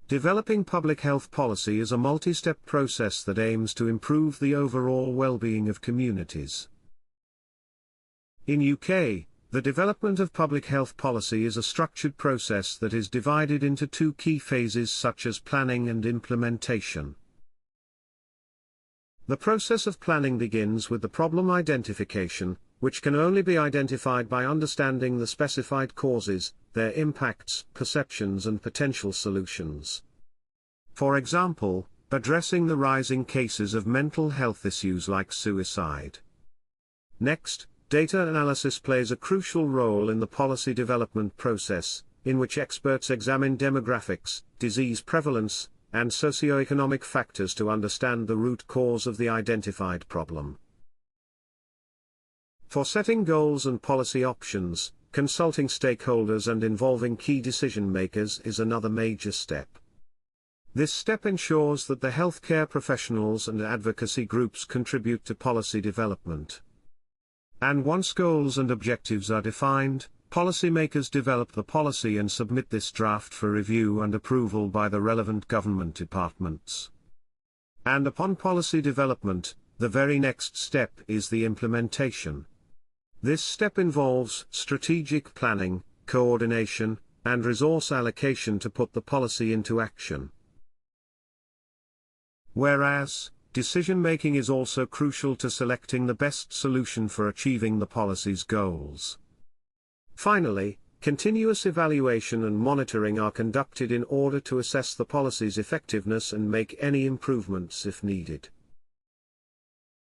Developing public health policy is a multi-step process that aims to improve the overall well-being of communities. In UK, the development of public health policy is a structured process that is divided into two key phases such as planning and implementation. The process of planning begins with the problem identification, which can only be identified by understanding the specified causes, their impacts, perceptions and potential solutions. For example, addressing the rising cases of mental health issues like suicide. Next, data analysis plays a crucial role in the policy development process, in which experts examine demographics, disease prevalence, and socioeconomic factors to understand the root cause of the identified problem. For setting goals and policy options, consulting stakeholders and involving key decision-makers is another major step. This step ensures that the healthcare professionals and advocacy groups contribute to policy development. And once goals and objectives are defined, policymakers develop the policy and submit this draft for review and approval by the relevant government departments. And upon policy development, the very next step is the implementation. This step involves strategic planning, coordination, and resource allocation to put the policy into action. Whereas, decision-making is also crucial to selecting the best solution for achieving the policy's goals. Finally, continuous evaluation and monitoring are conducted in order to assess the policy's effectiveness and make any improvements if needed.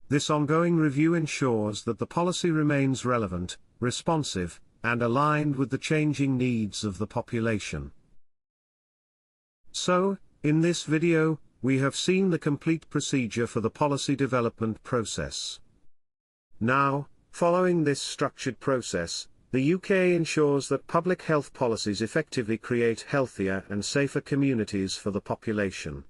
This ongoing review ensures that the policy remains relevant, responsive, and aligned with the changing needs of the population. So, in this video, we have seen the complete procedure for the policy development process. Now, following this structured process, the UK ensures that public health policies effectively create healthier and safer communities for the population.